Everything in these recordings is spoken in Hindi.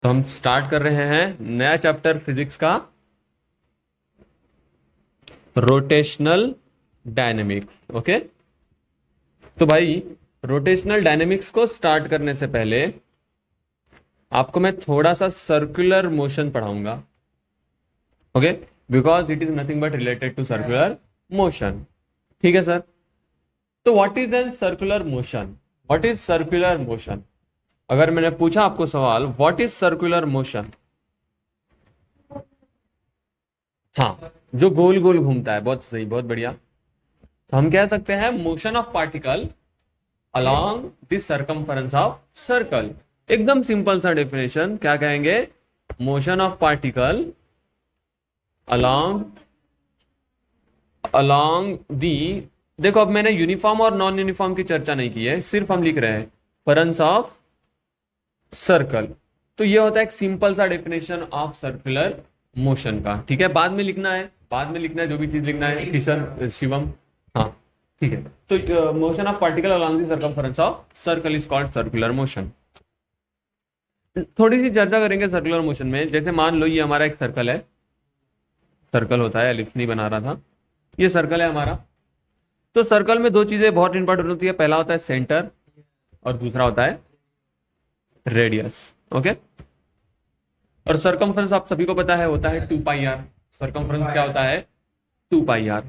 तो हम स्टार्ट कर रहे हैं नया चैप्टर फिजिक्स का, रोटेशनल डायनेमिक्स। ओके, तो भाई रोटेशनल डायनेमिक्स को स्टार्ट करने से पहले आपको मैं थोड़ा सा सर्कुलर मोशन पढ़ाऊंगा। Okay, because it is nothing but related to circular motion. ठीक है सर। तो what is an circular motion? What is circular motion? अगर मैंने पूछा आपको सवाल व्हाट इज सर्कुलर मोशन, हाँ, जो गोल गोल घूमता है, बहुत सही, बहुत बढ़िया। तो हम कह सकते हैं motion of particle along the circumference of circle. एकदम सिंपल सा डेफिनेशन, क्या कहेंगे? Motion of particle along along the, देखो अब मैंने यूनिफॉर्म और नॉन यूनिफॉर्म की चर्चा नहीं की है, सिर्फ हम लिख रहे हैं फरेंस ऑफ सर्कल। तो ये होता है एक सिंपल सा डेफिनेशन ऑफ सर्कुलर मोशन का। ठीक है, बाद में लिखना है, बाद में लिखना है जो भी चीज लिखना है, किशन शिवम। हाँ ठीक है। तो motion of particle along the circumference of circle is called circular motion. थोड़ी सी चर्चा करेंगे सर्कुलर मोशन में। जैसे मान लो ये हमारा एक सर्कल है, सर्कल होता है, एलिप्स नहीं बना रहा था, ये सर्कल है हमारा। तो सर्कल में दो चीजें बहुत इंपॉर्टेंट होती है, पहला होता है सेंटर और दूसरा होता है रेडियस। ओके, और सर्कमफ्रेंस आप सभी को पता है होता है 2 पाई आर। सर्कमफ्रेंस क्या होता है? 2 पाई आर।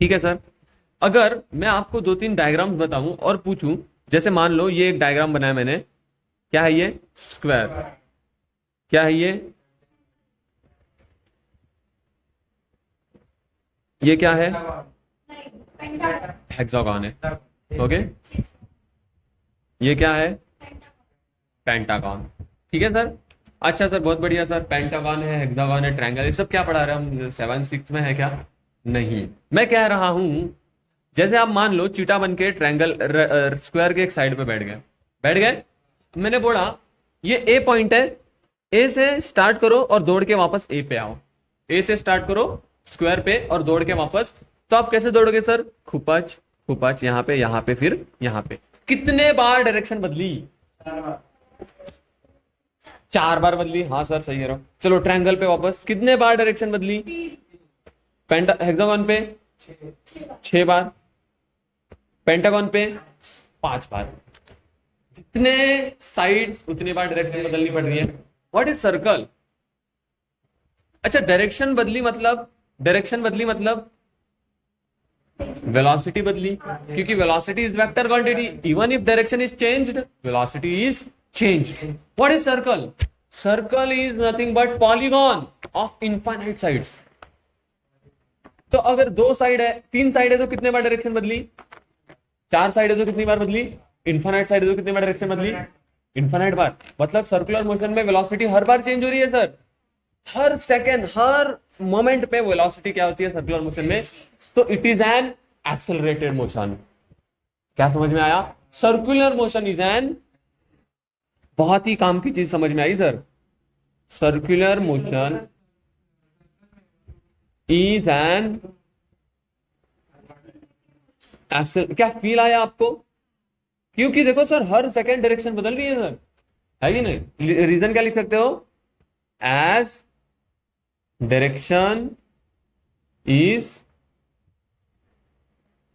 ठीक है सर। अगर मैं आपको दो तीन डायग्राम्स बताऊं और पूछूं, जैसे मान लो ये एक डायग्राम बनाया मैंने, क्या है ये? स्क्वायर। क्या है ये क्या है? हेक्सागोन है। ओके, ये क्या है? पेंटागन। ठीक है सर। अच्छा सर, बहुत बढ़िया सर, पेंटागन है, हेक्सागन है, ट्रायंगल, ये सब क्या पढ़ा रहे हैं हम? 7th 6th में है क्या? नहीं, मैं कह रहा हूं जैसे आप मान लो चीटा बन के ट्रायंगल स्क्वायर के एक साइड पे बैठ गए, बैठ गए, मैंने बोला ये ए पॉइंट है, ए से स्टार्ट करो और दौड़ के वापस ए पे आओ। ए से स्टार्ट करो स्क्वायर पे और दौड़ के वापस। तो आप कैसे दौड़ोगे सर? खुपच खुपच, यहाँ पे फिर यहाँ पे। कितने बार डायरेक्शन बदली? 4 बार बदली। हाँ सर सही है रहो। चलो ट्रायंगल पे वापस, कितने बार डायरेक्शन बदली? हेक्सागन पे 6 बार, पेंटागन पे 5 बार। जितने साइड्स उतनी बार डायरेक्शन बदलनी पड़ रही है। What is circle? अच्छा, डायरेक्शन बदली मतलब वेलोसिटी बदली, क्योंकि velocity is vector quantity. Even if direction is changed, velocity is changed. What is circle? Circle is nothing but polygon of infinite sides. तो अगर 2 साइड है, 3 साइड है, तो कितने बार डायरेक्शन बदली? 4 साइड है तो कितनी बार बदली? इनफाइनाइट साइड है तो कितनी बार डायरेक्शन बदली? इनफाइनाइट बार। मतलब सर्कुलर मोशन में वेलोसिटी हर बार चेंज हो रही है सर, हर सेकेंड, हर मोमेंट पे वेलोसिटी क्या होती है सर्कुलर मोशन में? तो it is an accelerated motion. क्या समझ में आया? सर्कुलर मोशन इज एन, बहुत ही काम की चीज समझ में आई sir. Circular motion is an क्या फील आया आपको? क्योंकि देखो सर हर सेकेंड डायरेक्शन बदल रही है सर, है कि नहीं? रीजन क्या लिख सकते हो? As direction is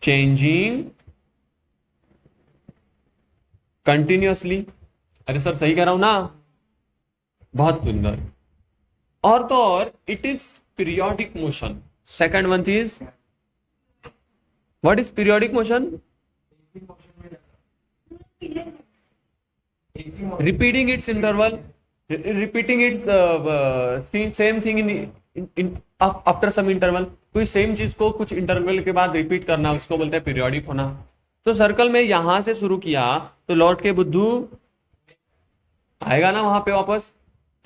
changing continuously. अरे सर सही कह रहा हूं ना? बहुत सुंदर। और तो और it is periodic motion. Second one is, what is periodic motion? Repeating its interval, repeating its same thing in after some interval. कोई सेम चीज को कुछ इंटरवल के बाद रिपीट करना, उसको बोलते हैं पीरियोडिक होना। तो सर्कल में यहां से शुरू किया तो लौट के बुद्धू आएगा ना वहां पे वापस,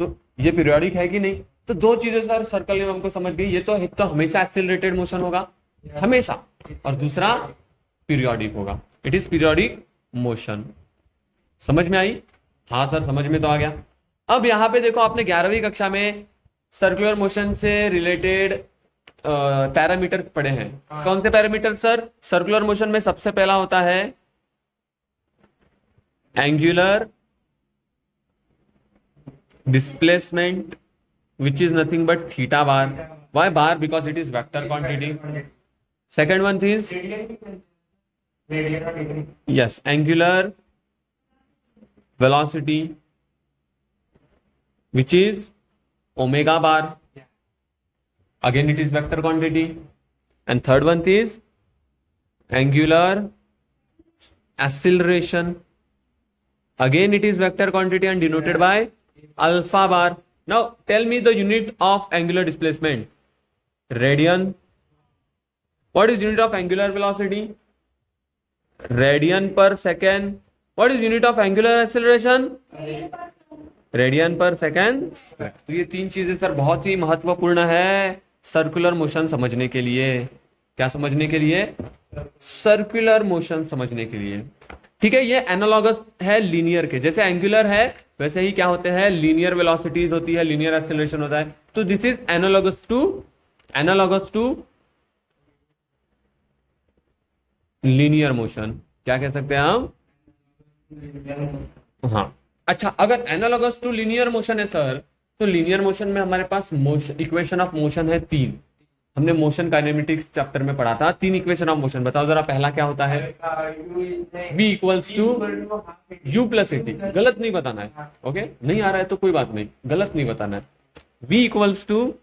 तो ये पीरियोडिक है कि नहीं? तो दो चीजें सर सर्कल में हमको समझ गई, ये तो एक तो हमेशा एक्सेलरेटेड मोशन होगा हमेशा, और दूसरा पीरियोडिक होगा। It is periodic motion. समझ में आई? हाँ सर समझ में तो आ गया। अब यहां पे देखो, आपने 11वीं कक्षा में सर्कुलर मोशन से रिलेटेड पैरामीटर पढ़े हैं। कौन से पैरामीटर सर? सर्कुलर मोशन में सबसे पहला होता है angular displacement which is nothing but theta bar. Why bar? Because it is vector quantity. Second one is yes, angular velocity which is omega bar. Again it is vector quantity. And third one is angular acceleration. Again it is vector quantity and denoted by alpha bar. Now tell me the unit of angular displacement. Radian. What is unit of angular velocity? Radian per second. What is unit of angular acceleration? Radian पर सेकेंड। तो ये तीन चीजें सर बहुत ही महत्वपूर्ण है सर्कुलर मोशन समझने के लिए। क्या समझने के लिए? सर्कुलर मोशन समझने के लिए। ठीक है, ये एनालॉगस है लीनियर के। जैसे एंगुलर है वैसे ही क्या होते हैं, लीनियर वेलोसिटीज होती है, लीनियर एक्सेलरेशन होता है। तो this is analogous to linear motion. क्या कह सकते हैं हम? हाँ, अच्छा, अगर एनालॉगस टू लीनियर मोशन है सर, तो लीनियर मोशन में हमारे पास इक्वेशन ऑफ मोशन है 3। हमने मोशन काइनेमेटिक्स चैप्टर में पढ़ा था 3 इक्वेशन ऑफ मोशन। बताओ जरा, पहला क्या होता है? v equals to u plus a t. गलत नहीं बताना है, ओके? नहीं आ रहा है तो कोई बात नहीं, गलत नहीं बताना है। v equals to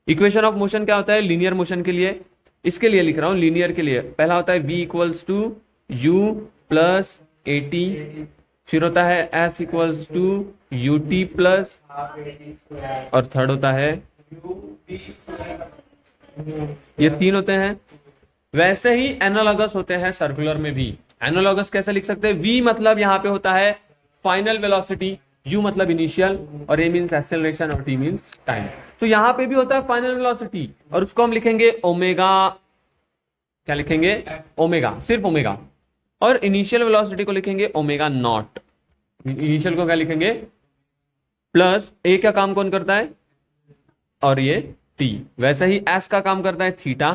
equation of motion क्या होता है लीनियर मोशन के लिए? इसके लिए लिख रहा हूं, लीनियर के लिए पहला होता है v equals to u plus a t, फिर होता है s equals to ut plus, और थर्ड होता है ये 3 होते हैं। वैसे ही एनालॉगस होते हैं सर्कुलर में भी। एनालॉगस कैसे लिख सकते हैं? v मतलब यहां पे होता है फाइनल वेलोसिटी, u मतलब इनिशियल, और a मींस एक्सेलरेशन और t मींस टाइम। तो यहां पे भी होता है फाइनल वेलोसिटी, और उसको हम लिखेंगे ओमेगा। क्या लिखेंगे? ओमेगा, सिर्फ ओमेगा। और इनिशियल वेलोसिटी को लिखेंगे ओमेगा नॉट। इनिशियल को क्या लिखेंगे? प्लस a का काम कौन करता है? और ये t। वैसे ही s का काम करता है theta,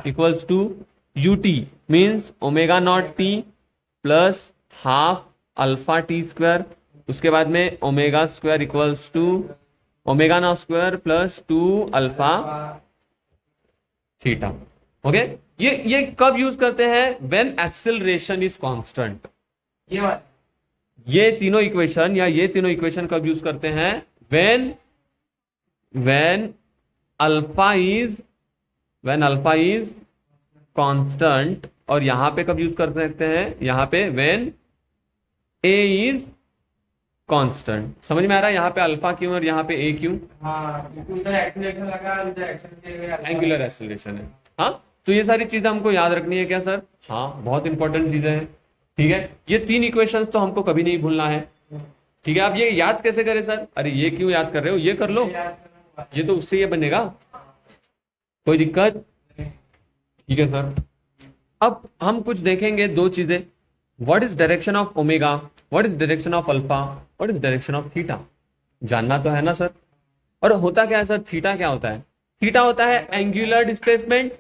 equals to ut means omega naught t plus half alpha t square. उसके बाद में omega square equals to omega naught square plus 2 alpha theta. Okay, ये कब यूज करते हैं? When acceleration is constant. ये तीनों इक्वेशन या ये तीनों इक्वेशन कब यूज करते हैं? When alpha is constant. और यहां पे कब यूज कर सकते हैं? यहां पे व्हेन a इज कांस्टेंट। समझ में आ रहा है यहाँ पे अल्फा क्यों और यहाँ पे a क्यों? एक्सेलरेशन लगा, एंगुलर एक्सेलरेशन है। हाँ, तो ये सारी चीजें हमको याद रखनी है क्या सर? हाँ, बहुत इंपॉर्टेंट चीजें हैं। ठीक है, ये 3 इक्वेशंस तो हमको कभी नहीं भूलना है। ठीक है, आप ये याद कैसे करें सर? अरे ये क्यों याद कर रहे हो, ये कर लो, ये तो उससे ये बनेगा, कोई दिक्कत? ठीक है सर, अब हम कुछ देखेंगे 2 चीजें। What is direction of omega, what is direction of alpha, what is direction of theta. जानना तो है ना सर? और होता क्या है सर? थीटा क्या होता है? थीटा होता है एंगुलर डिस्प्लेसमेंट,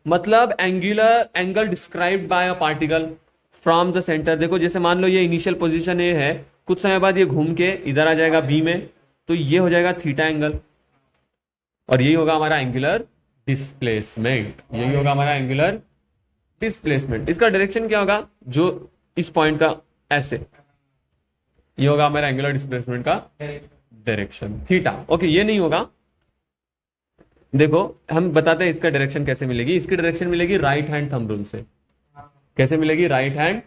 मतलब angular angle described bye a particle from the centre. देखो, जैसे मान लो ये इनिशियल पोजीशन ए है, कुछ समय बाद ये घूम के इधर आ जाएगा बी में, तो ये हो जाएगा थीटा एंगल, और यही होगा हमारा एंगुलर डिस्प्लेसमेंट। यही होगा हमारा एंगुलर डिस्प्लेसमेंट। इसका डायरेक्शन क्या होगा? जो इस पॉइंट का ऐसे, ये होगा हमारा एंगुलर डिस्प्लेसमेंट का डायरेक्शन थीटा। ओके, ये नहीं होगा। देखो, हम बताते हैं इसका डायरेक्शन कैसे मिलेगी। इसकी डायरेक्शन मिलेगी राइट हैंड थंब रूल से। कैसे मिलेगी? Right hand.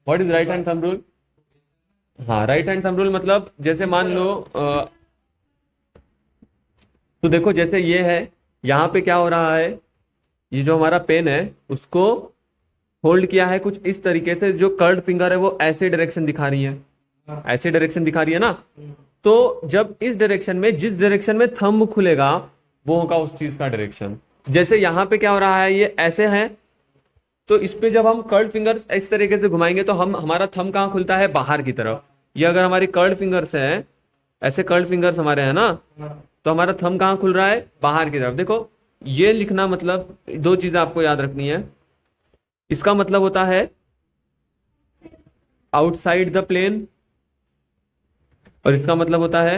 What is right hand thumb rule? हाँ, राइट हैंड थंब रूल मतलब जैसे मान लो तो देखो, जैसे ये है, यहां पे क्या हो रहा है, ये जो हमारा पेन है उसको होल्ड किया है कुछ इस तरीके से, जो कर्ल्ड फिंगर है वो ऐसे डायरेक्शन दिखा रही है, ऐसे डायरेक्शन दिखा रही है ना। तो जब इस डायरेक्शन में, जिस डायरेक्शन में थंब खुलेगा वो होगा उस चीज का डायरेक्शन। जैसे यहां पे क्या हो रहा है, ये ऐसे है, तो इस पे जब हम कर्ल्ड फिंगर्स इस तरीके से घुमाएंगे तो हमारा थंब कहां खुलता है? बाहर की तरफ। ये अगर हमारी कर्ल्ड फिंगर्स है, ऐसे कर्ल्ड फिंगर्स हमारे हैं ना, तो हमारा थंब कहां खुल रहा है? बाहर की तरफ। देखो, ये लिखना मतलब 2 चीजें आपको याद रखनी है। इसका मतलब होता है आउटसाइड द प्लेन, और इसका मतलब होता है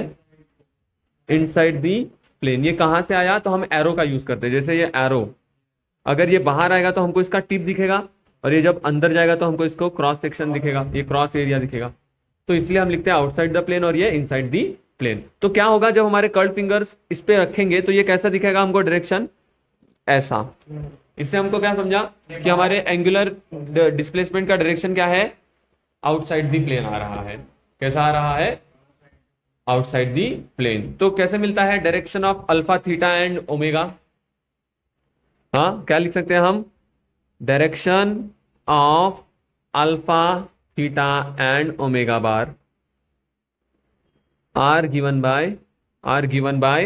इनसाइड दी प्लेन। ये कहां से आया, तो हम एरो का यूज करते हैं। जैसे ये एरो अगर ये बाहर आएगा तो हमको इसका टिप दिखेगा, और ये जब अंदर जाएगा तो हमको इसको क्रॉस सेक्शन दिखेगा, ये क्रॉस एरिया दिखेगा। तो इसलिए हम लिखते हैं आउटसाइड द प्लेन और ये इनसाइड दी प्लेन। तो क्या होगा, जब हमारे कर्ड फिंगर्स इस पे रखेंगे तो ये कैसा दिखेगा हमको, डायरेक्शन ऐसा। इससे हमको क्या समझा कि हमारे एंगुलर डिस्प्लेसमेंट का डायरेक्शन क्या है, आउटसाइड दी प्लेन आ रहा है। कैसा आ रहा है, आउटसाइड दी प्लेन। तो कैसे मिलता है, direction of alpha theta and omega. हाँ, क्या लिख सकते हैं हम, direction of alpha theta and omega bar are given by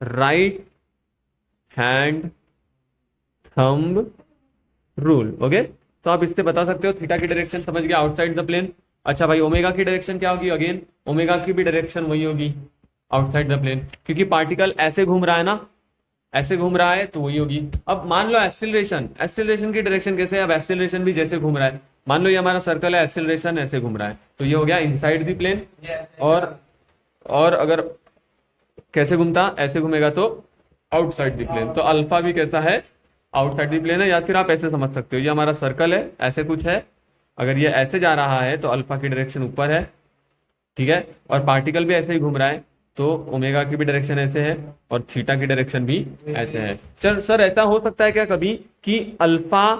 right hand thumb rule. Okay, तो आप इससे बता सकते हो थीटा की डायरेक्शन समझ गया, आउटसाइड द प्लेन। अच्छा भाई, ओमेगा की डायरेक्शन क्या होगी, अगेन ओमेगा की भी डायरेक्शन वही होगी, आउटसाइड द प्लेन, क्योंकि पार्टिकल ऐसे घूम रहा है ना, ऐसे घूम रहा है तो वही होगी। अब मान लो एक्सीलरेशन की डायरेक्शन कैसे है, अब एक्सीलरेशन भी जैसे घूम रहा है, मान लो ये हमारा सर्कल है, एक्सीलरेशन ऐसे घूम रहा है, तो ये हो गया इनसाइड द प्लेन। और अगर कैसे घूमता, ऐसे घूमेगा तो आउटसाइड द प्लेन। तो अल्फा भी कैसा है, आउटसाइड द प्लेन है। या फिर आप ऐसे समझ सकते हो, ये हमारा सर्कल है, ऐसे कुछ है, अगर ये ऐसे जा रहा है तो अल्फा की डायरेक्शन ऊपर है, ठीक है, और पार्टिकल भी ऐसे ही घूम रहा है, तो ओमेगा की भी डायरेक्शन ऐसे है और थीटा की डायरेक्शन भी ऐसे है। चल सर, ऐसा हो सकता है क्या कभी कि अल्फा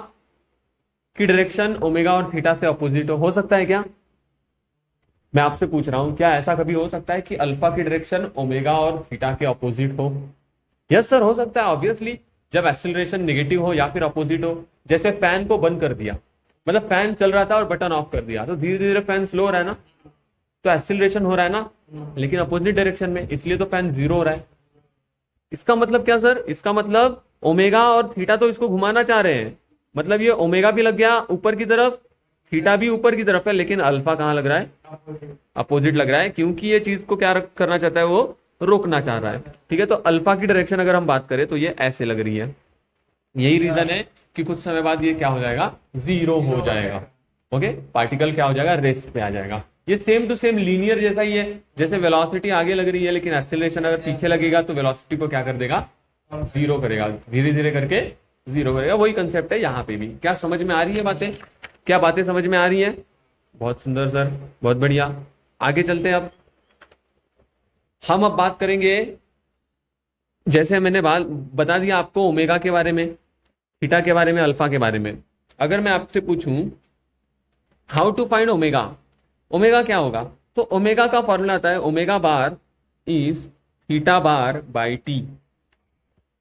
की डायरेक्शन ओमेगा और थीटा से अपोजिट हो सकता है क्या? मैं आपसे पूछ रहा हूं, क्या ऐसा कभी हो सकता है कि अल्फा की डायरेक्शन ओमेगा और थीटा के अपोजिट हो? यस सर, हो सकता है ऑब्वियसली, जब एक्सीलरेशन नेगेटिव हो या फिर अपोजिट हो। जैसे फैन को बंद कर दिया, मतलब फैन चल रहा था और बटन ऑफ कर दिया, तो धीरे धीरे फैन स्लो हो रहा है ना, तो एक्सीलरेशन हो रहा है ना, लेकिन अपोजिट डायरेक्शन में, इसलिए तो फैन जीरो हो रहा है। इसका मतलब क्या सर, इसका मतलब ओमेगा और थीटा तो इसको घुमाना चाह रहे हैं, मतलब ये ओमेगा भी लग गया ऊपर की तरफ, थीटा भी ऊपर की तरफ है, लेकिन अल्फा कहाँ लग रहा है, अपोजिट लग रहा है, क्योंकि ये चीज को क्या करना चाहता है, वो रोकना चाह रहा है। ठीक है, तो अल्फा की डायरेक्शन अगर हम बात करें तो ये ऐसे लग रही है। यही रीजन है कि कुछ समय बाद ये क्या हो जाएगा, जीरो हो जाएगा। ओके, पार्टिकल क्या हो जाएगा, रेस्ट पे आ जाएगा। ये सेम टू सेम लीनियर जैसा ही है, जैसे वेलोसिटी आगे लग रही है लेकिन एक्सेलरेशन अगर पीछे लगेगा तो वेलोसिटी को क्या कर देगा, जीरो करेगा, धीरे धीरे करके जीरो करेगा। वही कंसेप्ट है यहाँ पे भी। क्या समझ में आ रही है बातें, क्या बातें समझ में आ रही है? बहुत सुंदर सर, बहुत बढ़िया। आगे चलते हैं। अब हम बात करेंगे, जैसे मैंने बता दिया आपको ओमेगा के बारे में, थीटा के बारे में, अल्फा के बारे में। अगर मैं आपसे पूछूं how to find omega, omega क्या होगा, तो ओमेगा का फॉर्मूला आता है omega bar is theta bar by t.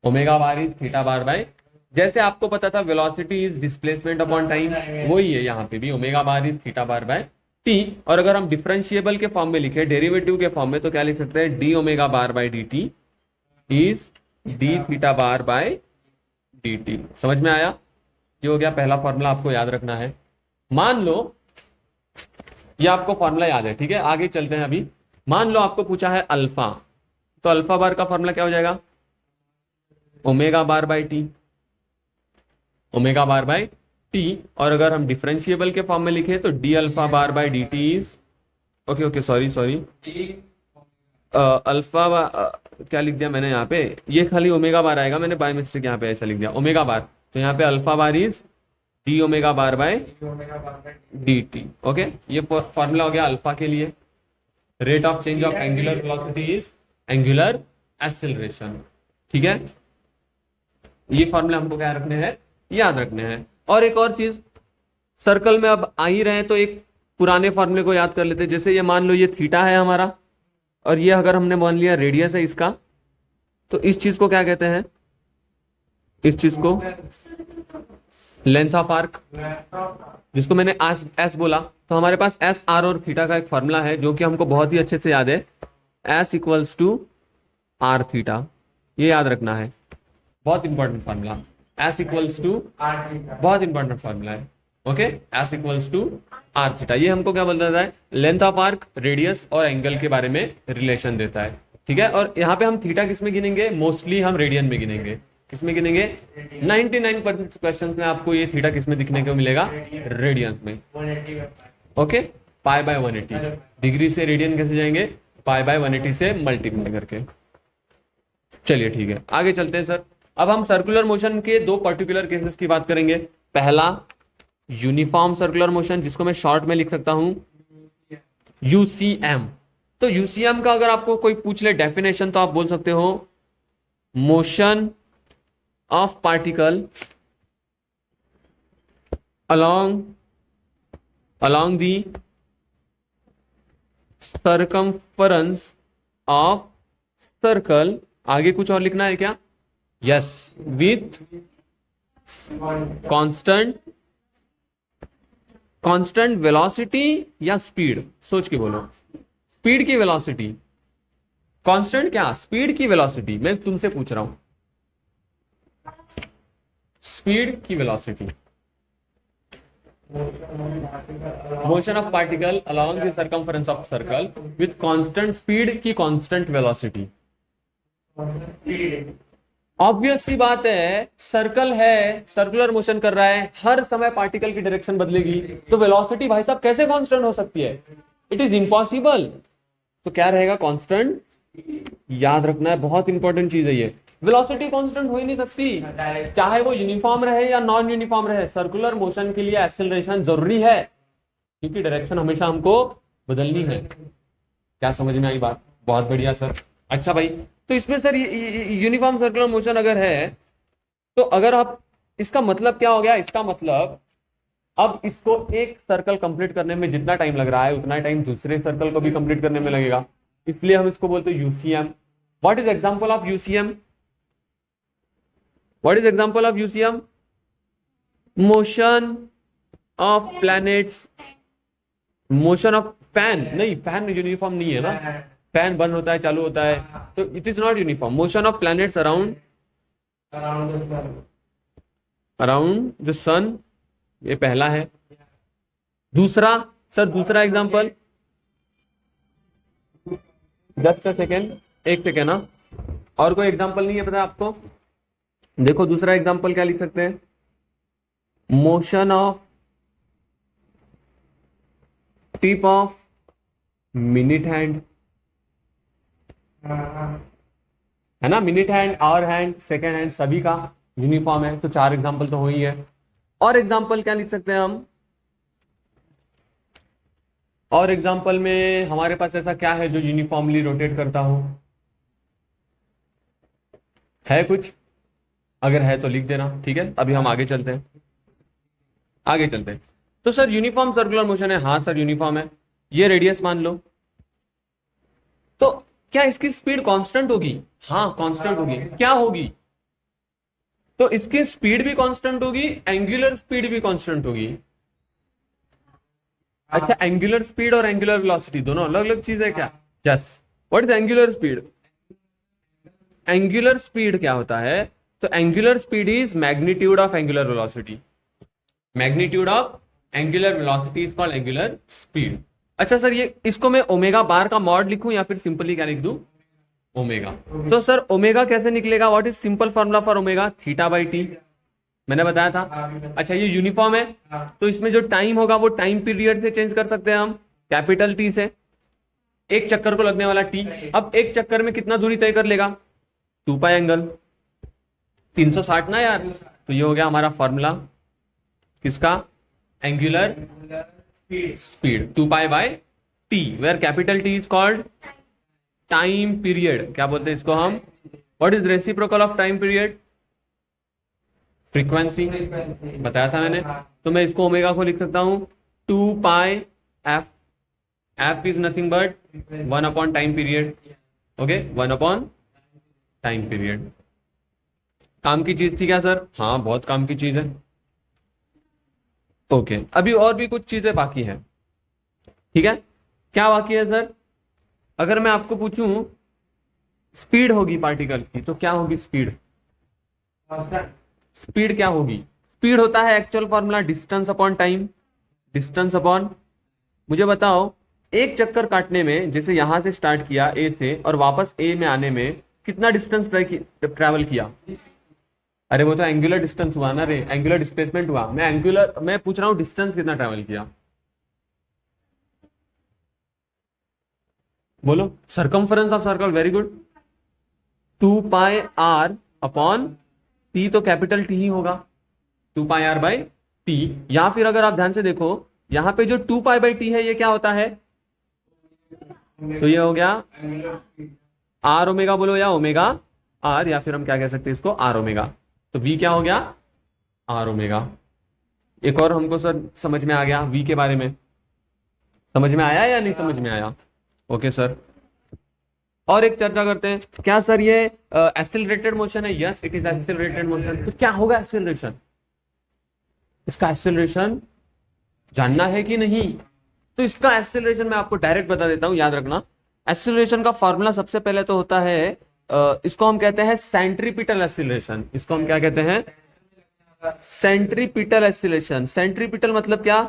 Omega bar is theta bar by, जैसे आपको पता था velocity is displacement upon time, वही है यहाँ पे भी, omega bar is theta bar by t. और अगर हम डिफरेंशिएबल के फॉर्म में लिखे, डेरिवेटिव के फॉर्म में, तो क्या लिख सकते हैं, d omega bar by D t is d theta bar by D T. समझ में आया? ये हो गया पहला फॉर्मूला, आपको याद रखना है। मान लो ये आपको फॉर्मूला याद है, ठीक है, आगे चलते हैं। अभी मान लो आपको पूछा है अल्फा, तो अल्फा बार का फॉर्मूला क्या हो जाएगा, omega bar by t, omega bar by t. और अगर हम डिफरेंशिएबल के फॉर्म में लिखे तो d alpha bar by D t is, okay sorry alpha क्या लिख दिया मैंने यहाँ पे, ये खाली ओमेगा बार आएगा, मैंने बाय मिस्टेक यहाँ पे ऐसा लिख दिया ओमेगा बार, तो यहाँ पे alpha bar is d omega bar by D t. Okay, ये फॉर्मूला हो गया अल्फा के लिए। Rate of change of angular velocity is angular acceleration. ठीक है, ये फॉर्मूला हमको क्या रखने हैं, याद रखने हैं। और एक और चीज, सर्कल में अब आ ही रहे हैं तो एक पुराने फॉर्मूले को याद कर लेते हैं। जैसे ये मान लो ये थीटा है हमारा, और ये अगर हमने मान लिया रेडियस है इसका, तो इस चीज को क्या कहते हैं, इस चीज को लेंथ ऑफ आर्क, जिसको मैंने एस बोला। तो हमारे पास एस, आर और थीटा का एक फॉर्मूला है जो कि हमको बहुत ही अच्छे से याद है, s equals to r theta. ये याद रखना है, बहुत important formula, s equals to, बहुत इंपॉर्टेंट फॉर्मूला है। Okay, s equals to r theta. ये हमको क्या बोलता है, लेंथ ऑफ आर्क, रेडियस और एंगल के बारे में रिलेशन देता है। ठीक है, और यहाँ पे हम थीटा किस में गिनेंगे, मोस्टली हम रेडियन में गिनेंगे। किसमें गिनेंगे, 99% क्वेश्चंस में आपको ये थीटा किसमें दिखने को मिलेगा, रेडियंस में। Okay, pi by 180। डिग्री से रेडियन कैसे जाएंगे, पाई बाय 180 से मल्टीप्लाई करके। चलिए ठीक है, आगे चलते हैं सर। अब हम सर्कुलर मोशन के दो पर्टिकुलर केसेस की बात करेंगे। पहला यूनिफॉर्म सर्कुलर मोशन, जिसको मैं शॉर्ट में लिख सकता हूं यूसीएम। तो यूसीएम का अगर आपको कोई पूछ ले डेफिनेशन, तो आप बोल सकते हो motion of particle along the circumference of circle। आगे कुछ और लिखना है क्या, यस, विथ कांस्टेंट वेलोसिटी या स्पीड, सोच के बोलो, स्पीड की वेलोसिटी, कांस्टेंट क्या, स्पीड की वेलोसिटी, मैं तुमसे पूछ रहा हूं, स्पीड की velocity. Motion of particle along the circumference of circle with constant speed की कांस्टेंट वेलोसिटी। ऑब्वियस सी बात है, सर्कल है, सर्कुलर मोशन कर रहा है, हर समय पार्टिकल की डायरेक्शन बदलेगी, तो वेलोसिटी भाई साहब कैसे कांस्टेंट हो सकती है, इट इज इम्पॉसिबल। तो क्या रहेगा, कांस्टेंट। याद रखना है, बहुत इंपॉर्टेंट चीज है ये, वेलोसिटी कांस्टेंट हो ही नहीं सकती, चाहे वो यूनिफॉर्म रहे या नॉन यूनिफॉर्म रहे। सर्कुलर मोशन के लिए एक्सेलरेशन जरूरी है, क्योंकि डायरेक्शन हमेशा हमको बदलनी है। क्या समझ में आई बात, बहुत बढ़िया सर। अच्छा भाई, तो इसमें सर यूनिफॉर्म सर्कुलर मोशन अगर है, तो अगर आप, इसका मतलब क्या हो गया, इसका मतलब अब इसको एक सर्कल कंप्लीट करने में जितना टाइम लग रहा है, उतना टाइम दूसरे सर्कल को भी कंप्लीट करने में लगेगा, इसलिए हम इसको बोलते हैं UCM. What is example of UCM, what is example of UCM, motion of planets, motion of fan, नहीं फैन यूनिफॉर्म नहीं है ना, फैन बंद होता है चालू होता है, तो it is not uniform. Motion of planets around the sun, ये पहला है। दूसरा सर, दूसरा एग्जांपल, जस्ट अ सेकेंड, एक सेकेंड ना, और कोई एग्जांपल नहीं है पता है आपको, देखो दूसरा एग्जांपल क्या लिख सकते हैं, motion of tip of minute hand, है ना, minute hand, hour hand, second hand, सभी का यूनिफॉर्म है, तो 4 एग्जांपल तो हो ही है। और एग्जांपल क्या लिख सकते हैं हम, और एग्जांपल में हमारे पास ऐसा क्या है जो यूनिफॉर्मली रोटेट करता हो, है कुछ, अगर है तो लिख देना, ठीक है। अभी हम आगे चलते हैं, आगे चलते हैं। तो सर यूनिफॉर्म सर्कुलर मोशन है, हाँ सर यूनिफॉर्म है, ये रेडियस मान लो, तो क्या इसकी स्पीड कांस्टेंट होगी, हाँ कांस्टेंट होगी, क्या होगी, तो इसकी स्पीड भी कांस्टेंट होगी, एंगुलर स्पीड भी कांस्टेंट होगी। अच्छा, एंगुलर स्पीड और एंगुलर वेलोसिटी दोनों अलग अलग चीज है क्या, yes. What is angular speed, angular speed क्या होता है, तो angular speed is magnitude of angular velocity, magnitude of angular velocity is called angular speed. अच्छा सर, ये इसको मैं ओमेगा बार का मॉड लिखूं या फिर सिंपली क्या लिख दूं, ओमेगा। तो सर ओमेगा कैसे निकलेगा, what is simple formula for omega, theta by T, मैंने बताया था। अच्छा, ये यूनिफॉर्म है, तो इसमें जो टाइम होगा वो टाइम पीरियड से चेंज कर सकते हैं हम, कैपिटल टी से, एक चक्कर को लगने वाला टी। अब एक चक्कर में कितना दूरी तय कर लेगा, 2 पाई एंगल 360 ना यार, तो ये हो गया हमारा फॉर्मूला किसका, angular speed 2 pi by t, where capital T is called time period. क्या बोलते हैं इसको हम, what is reciprocal of time period, frequency, बताया था मैंने। तो मैं इसको ओमेगा को लिख सकता हूं 2 pi F, F is nothing but 1 upon time period, okay, 1 upon time period. काम की चीज थी क्या सर, हाँ बहुत काम की चीज है, ओके। अभी और भी कुछ चीजें बाकी है, ठीक है। क्या बाकी है सर, अगर मैं आपको पूछूं स्पीड होगी पार्टिकल की, तो क्या होगी स्पीड, स्पीड क्या होगी, स्पीड होता है actual formula distance upon time, distance upon, मुझे बताओ एक चक्कर काटने में, जैसे यहां से स्टार्ट किया ए से और वापस ए में आने में कितना डिस्टेंस ट्रैवल किया, अरे वो तो एंगुलर डिस्टेंस हुआ ना रे, एंगुलर डिस्प्लेसमेंट हुआ, मैं पूछ रहा हूं डिस्टेंस कितना ट्रैवल किया, बोलो circumference of circle, very good, 2πr upon T, तो कैपिटल टी ही होगा, 2πr बाई टी। या फिर अगर आप ध्यान से देखो यहां पे जो 2π बाई टी है ये क्या होता है, तो ये हो गया आर ओमेगा, बोलो या ओमेगा आर, या फिर हम क्या कह सकते हैं इसको आर ओमेगा। तो वी क्या हो गया, आर ओमेगा। एक और हमको सर समझ में आ गया वी के बारे में, समझ में आया या नहीं समझ में आया? ओके सर, और एक चर्चा करते हैं, क्या सर ये एक्सेलरेटेड मोशन है? Yes it is accelerated motion. तो क्या होगा एक्सेलरेशन, इसका एक्सेलरेशन जानना है कि नहीं? तो इसका एक्सेलरेशन मैं आपको डायरेक्ट बता देता हूं, याद रखना। एक्सेलरेशन का फॉर्मूला सबसे पहले तो होता है इसको हम कहते हैं सेंट्रीपिटल एक्सेलरेशन। इसको हम क्या कहते हैं, सेंट्रीपिटल एक्सेलरेशन। सेंट्रीपिटल मतलब क्या,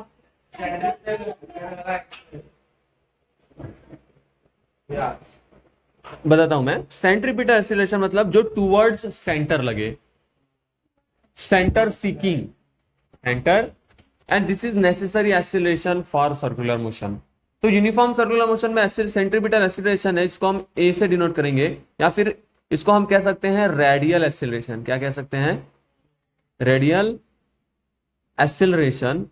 बताता हूं मैं। सेंट्रीपिटल एक्सेलरेशन मतलब जो टूवर्ड्स सेंटर लगे, centre seeking, centre, and this is necessary acceleration for circular motion. तो यूनिफॉर्म सर्कुलर मोशन में सेंट्रीपिटल एक्सेलरेशन है, इसको हम ए से डिनोट करेंगे, या फिर इसको हम कह सकते हैं रेडियल एक्सेलरेशन। क्या कह सकते हैं, रेडियल एक्सेलरेशन,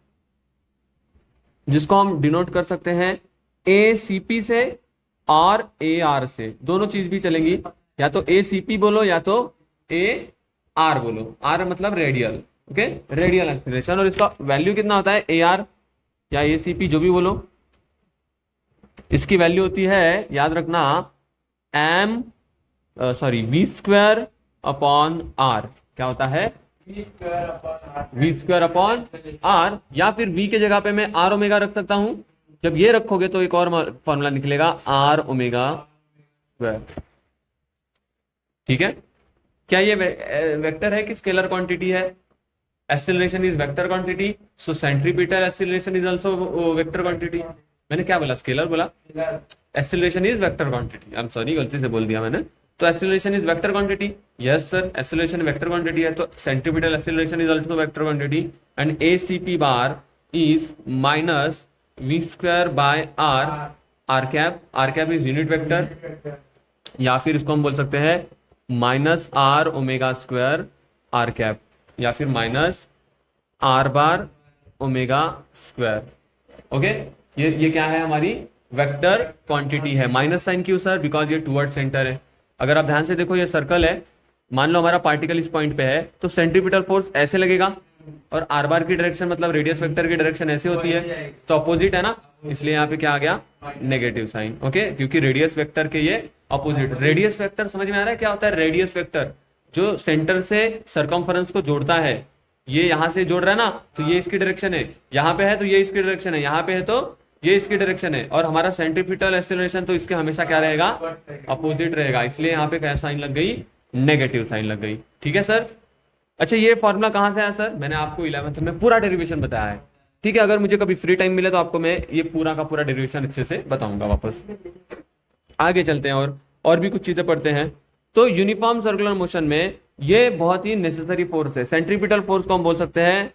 जिसको हम डिनोट कर सकते हैं ए सीपी से और ए आर से, दोनों चीज भी चलेंगी, या तो ए सीपी बोलो या तो ए आर बोलो, आर मतलब रेडियल, ओके, रेडियल एक्सेलरेशन। और इसका वैल्यू कितना होता है, ए आर या ए सीपी जो भी बोलो, इसकी वैल्यू होती है, याद रखना, m v square upon r. क्या होता है, वी स्क्वायर अपॉन आर, या फिर वी के जगह पे मैं आर ओमेगा रख सकता हूं। जब ये रखोगे तो एक और फॉर्मूला निकलेगा, आर ओमेगा स्क्वायर। ठीक है, क्या ये वेक्टर है कि स्केलर क्वांटिटी है? Acceleration is vector quantity, so centripetal acceleration is also vector quantity. मैंने क्या बोला, स्केलर बोला? Acceleration is vector quantity, I am sorry गलती से बोल दिया मैंने। तो acceleration is vector quantity, yes sir, acceleration vector quantity है, तो centripetal acceleration is also vector quantity, and a c p bar is minus v square by r, r cap, r cap is unit vector, या फिर इसको हम बोल सकते हैं minus r omega square r cap, या फिर minus r bar omega square. Okay, ये क्या है, हमारी वेक्टर क्वांटिटी है। माइनस साइन क्यों सर, बिकॉज ये टूवर्ड सेंटर है। अगर आप ध्यान से देखो ये सर्कल है, मान लो हमारा पार्टिकल इस पॉइंट पे है, तो सेंट्रीपिटल फोर्स ऐसे लगेगा, और आर बार की डायरेक्शन मतलब रेडियस वेक्टर की डायरेक्शन ऐसे होती है, तो अपोजिट है ना, इसलिए यहाँ पे क्या आ गया, नेगेटिव साइन। ओके, क्योंकि रेडियस वेक्टर के ये अपोजिट। रेडियस वेक्टर समझ में आ रहा है क्या होता है? रेडियस वेक्टर जो सेंटर से सरकमफरेंस को जोड़ता है, ये यहां से जोड़ रहा है ना, तो ये इसकी डायरेक्शन है, यहाँ पे है तो ये इसकी डायरेक्शन है, यहाँ पे है तो ये इसकी डायरेक्शन है, और हमारा सेंट्रीपिटल एक्सेलरेशन तो इसके हमेशा क्या रहेगा, अपोजिट रहेगा, इसलिए यहाँ पे क्या साइन लग गई, नेगेटिव साइन लग गई। ठीक है सर। अच्छा, ये फॉर्मूला कहां से आया सर? मैंने आपको 11th में पूरा डेरिवेशन बताया है। ठीक है, अगर मुझे कभी फ्री टाइम मिले तो आपको मैं ये पूरा का पूरा डेरिवेशन अच्छे से बताऊंगा वापस। आगे चलते हैं और भी कुछ चीजें पढ़ते हैं। तो यूनिफॉर्म सर्कुलर मोशन में ये बहुत ही नेसेसरी फोर्स है। सेंट्रीपिटल फोर्स को हम बोल सकते हैं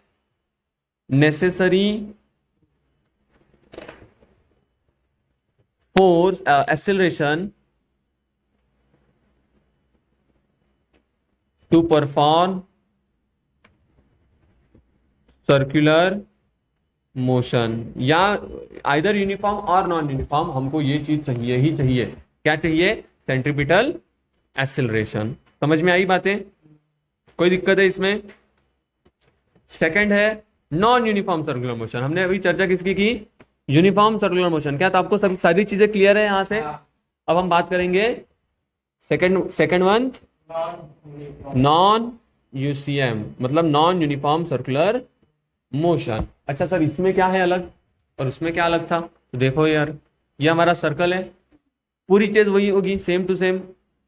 necessary force acceleration to perform circular motion, या आइदर यूनिफॉर्म और नॉन यूनिफॉर्म, हमको ये चीज चाहिए ही चाहिए। क्या चाहिए? Centripetal acceleration. समझ में आई बातें? कोई दिक्कत है इसमें? सेकंड है नॉन यूनिफॉर्म सर्कुलर मोशन। हमने अभी चर्चा किसकी की? Uniform circular motion. क्या तो आपको सब सारी चीजें क्लियर है यहां से? अब हम बात करेंगे सेकंड वन, नॉन यूसीएम, मतलब नॉन यूनिफॉर्म सर्कुलर मोशन। अच्छा सर, इसमें क्या है अलग और उसमें क्या अलग था? तो देखो यार, ये हमारा सर्कल है, पूरी चीज वही होगी, सेम टू सेम।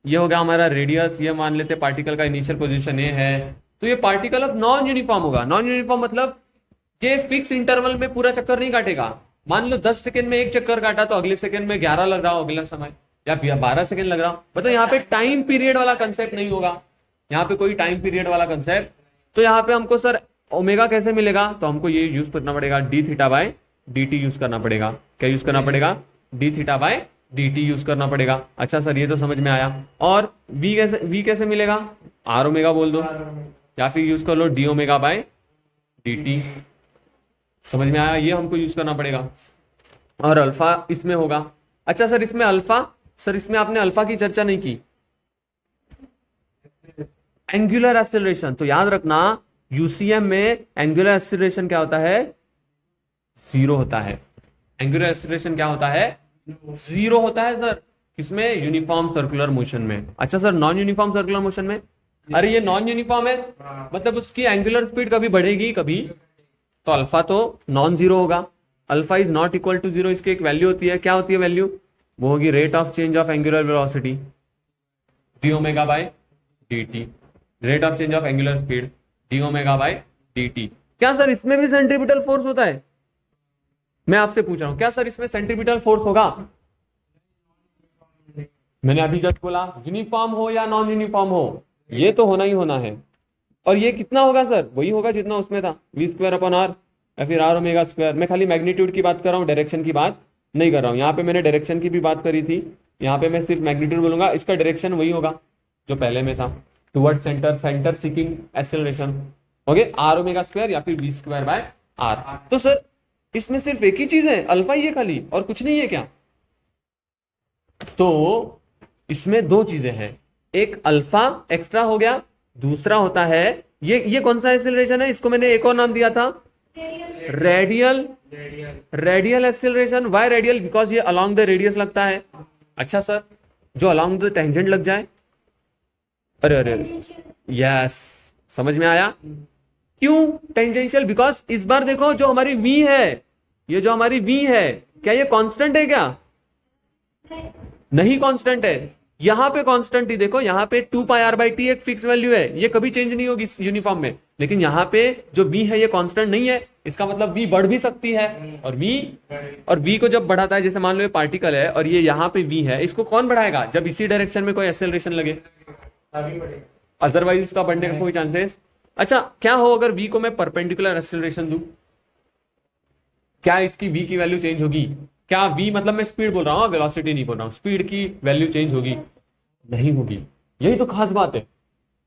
ये होगा हमारा रेडियस, ये मान लेते पार्टिकल का इनिशियल पोजीशन ये है, तो ये पार्टिकल अब नॉन यूनिफॉर्म होगा। नॉन यूनिफॉर्म मतलब ये फिक्स इंटरवल में पूरा चक्कर नहीं काटेगा। मान लो 10 सेकंड में एक चक्कर काटा तो अगले सेकंड में 11 लग रहा हो, अगला समय, या 12 सेकंड लग रहा हो, मतलब यहाँ पे टाइम पीरियड वाला कंसेप्ट नहीं होगा। यहाँ पे कोई टाइम पीरियड वाला कंसेप्ट, तो यहाँ पे हमको सर ओमेगा कैसे मिलेगा? तो हमको ये यूज करना पड़ेगा, D theta by D T use करना पड़ेगा। क्या यूज करना पड़ेगा? D theta by D T use करना पड़ेगा। अच्छा सर ये तो समझ में आया। और v कैसे मिलेगा, आर ओमेगा बोल दो, या फिर यूज कर लो D omega by D T. समझ में आया, ये हमको यूज करना पड़ेगा। और अल्फा इसमें होगा। अच्छा सर इसमें अल्फा, सर इसमें आपने अल्फा की चर्चा नहीं की, एंगुलर एक्सेलरेशन। तो याद रखना यूसीएम में एंगुलर एक्सेलरेशन क्या होता है, जीरो होता है। एंगुलर एक्सेलरेशन क्या होता है, जीरो होता है सर। किसमें, यूनिफॉर्म सर्कुलर मोशन में। अच्छा sir non uniform circular motion में, अरे ये नॉन यूनिफॉर्म है, मतलब उसकी एंगुलर स्पीड कभी बढ़ेगी कभी, तो अल्फा तो नॉन जीरो होगा। Alpha is not equal to zero, इसकी एक वैल्यू होती है, क्या होती है वैल्यू, वो होगी rate of change of angular velocity D omega by D T. Rate of change of angular speed D omega by D T. क्या सर इसमें भी सेंट्रीपिटल फोर्स होता है, मैं आपसे पूछ रहा हूं क्या सर इसमें सेंट्रीपिटल फोर्स होगा। मैंने अभी जस्ट बोला यूनिफॉर्म हो या नॉन यूनिफॉर्म हो, ये तो होना ही होना है। और ये कितना होगा सर, वही होगा जितना उसमें था, वी स्क्वायर अपॉन आर या फिर आर ओमेगा स्क्वायर। मैं खाली मैग्नीट्यूड की बात कर रहा हूँ, डायरेक्शन की बात नहीं कर रहा हूँ। यहाँ पे मैंने डायरेक्शन की भी बात करी थी, यहाँ पे मैं सिर्फ मैग्नीट्यूड बोलूंगा, इसका डायरेक्शन वही होगा जो पहले में था, toward centre, centre seeking acceleration. Okay, r omega square या फिर वी स्क्वायर बाय आर। तो सर इसमें सिर्फ एक ही चीज है अल्फा ही है खाली, और कुछ नहीं है क्या। तो इसमें दो चीजें हैं, एक अल्फा एक्स्ट्रा हो गया, दूसरा होता है ये कौन सा एक्सेलरेशन है, इसको मैंने एक और नाम दिया था radial. Radial acceleration, why radial, because ये अलोंग द रेडियस लगता है। अच्छा सर जो अलोंग द टेंजेंट लग जाए, अरे अरे यस समझ में आया। क्यों टेंजेंशियल, बिकॉज इस बार देखो जो हमारी वी है, ये जो हमारी वी है, क्या ये कांस्टेंट है क्या, नहीं कांस्टेंट है। यहां पे कांस्टेंट ही देखो, यहां पे 2 पाई आर बाई टी एक फिक्स वैल्यू है, ये कभी चेंज नहीं होगी यूनिफॉर्म में। लेकिन यहां पे जो v है ये कांस्टेंट नहीं है, इसका मतलब v बढ़ भी सकती है। और v को जब बढ़ाता है, जैसे मान लो ये पार्टिकल है और ये यहाँ पे v है, इसको कौन बढ़ाएगा, जब इसी डायरेक्शन में कोई एक्सेलरेशन लगे, अदरवाइज इसका बढ़ने का कोई चांसेस। अच्छा क्या हो अगर v को मैं परपेंडिकुलर एक्सेलरेशन दूं, क्या इसकी v की वैल्यू चेंज होगी, क्या v मतलब मैं स्पीड बोल रहा हूं, वेलोसिटी नहीं बोल रहा हूं, स्पीड की वैल्यू चेंज होगी, नहीं होगी। यही तो खास बात है,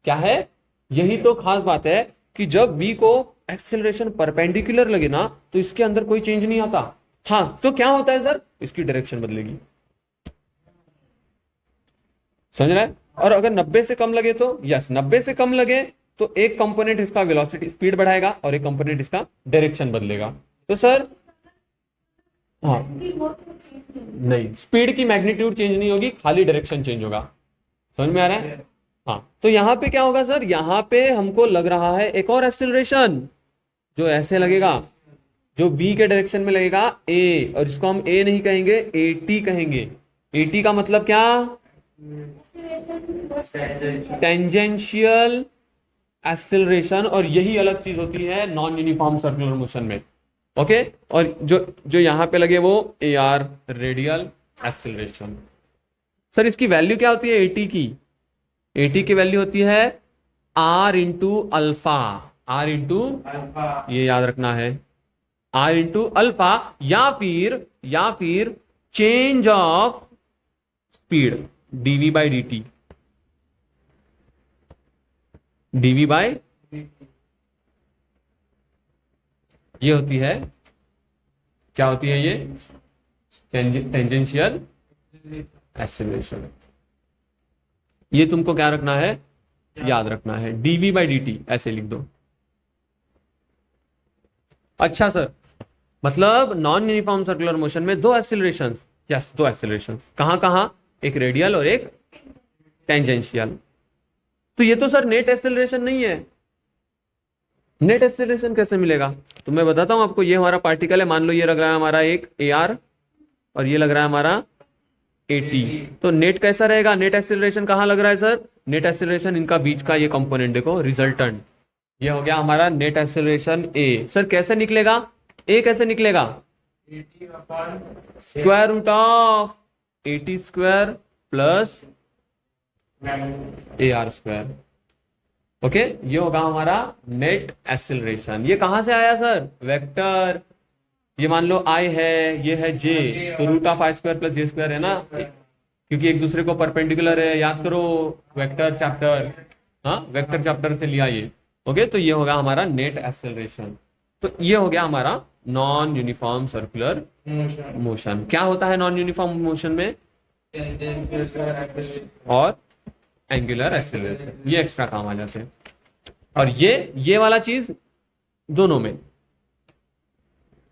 क्या है, यही तो खास बात है कि जब v को एक्सेलरेशन परपेंडिकुलर लगे ना, तो इसके अंदर कोई चेंज नहीं आता। हाँ तो क्या होता है सर, इसकी डायरेक्शन बदलेगी, समझ रहा है। और अगर 90 से कम लगे तो, यस 90 से कम लगे तो एक कंपोनेंट इसका वेलोसिटी स्पीड बढ़ाएगा और एक कंपोनेंट इसका डायरेक्शन बदलेगा। तो सर हाँ नहीं, स्पीड की मैग्नीट्यूड चेंज नहीं होगी, खाली डायरेक्शन चेंज होगा। समझ में आ रहा है। हाँ तो यहां पे क्या होगा सर, यहां पे हमको लग रहा है एक और एक्सेलरेशन जो ऐसे लगेगा, जो v के डायरेक्शन में लगेगा a, और इसको हम a नहीं कहेंगे at कहेंगे। at का मतलब क्या, टेंजेंशियल एक्सेलरेशन, और यही अलग चीज होती है नॉन यूनिफॉर्म सर्कुलर मोशन में। ओके और जो यहां पे लगे वो A R radial acceleration. Sir इसकी वैल्यू क्या होती है एटी की, एटी की वैल्यू होती है r into alpha, r into, ये याद रखना है, आर इंटू अल्फा, या फिर change of speed d v by d t, d v by, ये होती है, क्या होती है ये, टेंजेंशियल एक्सेलरेशन। ये तुमको क्या रखना है, याद रखना है, डीवी बाई डी टी ऐसे लिख दो। अच्छा सर मतलब नॉन यूनिफॉर्म सर्कुलर मोशन में दो एक्सेलरेशन, यस दो एक्सेलरेशन, कहां कहां, एक रेडियल और एक टेंजेंशियल। तो ये तो सर नेट एक्सेलरेशन नहीं है, नेट एक्सेलरेशन कैसे मिलेगा, तो मैं बताता हूं आपको। ये हमारा पार्टिकल है, मान लो ये लग रहा है हमारा एक ए आर और ये लग रहा है हमारा एटी, तो नेट कैसा रहेगा, नेट एक्सेलरेशन कहां लग रहा है सर, नेट एक्सेलरेशन इनका बीच का ये कंपोनेंट देखो रिजल्टेंट, ये हो गया हमारा नेट एक्सेलरेशन ए। सर कैसे निकलेगा, ए कैसे निकलेगा, square root of a t square plus a r square. Okay ये होगा हमारा नेट एक्सेलरेशन। ये कहां से आया सर, वेक्टर, ये मान लो आई है, ये है जे, तो root of i square plus j square है ना, क्योंकि एक दूसरे को परपेंडिकुलर है। याद करो वेक्टर चैप्टर, हाँ वेक्टर चैप्टर से लिया ये। ओके, तो ये होगा हमारा नेट एक्सेलरेशन। तो ये हो गया हमारा non uniform circular motion motion. क्या होता है नॉन यूनिफॉर्म मोशन में? और एंगुलर एक्सेलरेशन, ये एक्स्ट्रा काम आ जाते हैं। और ये वाला चीज दोनों में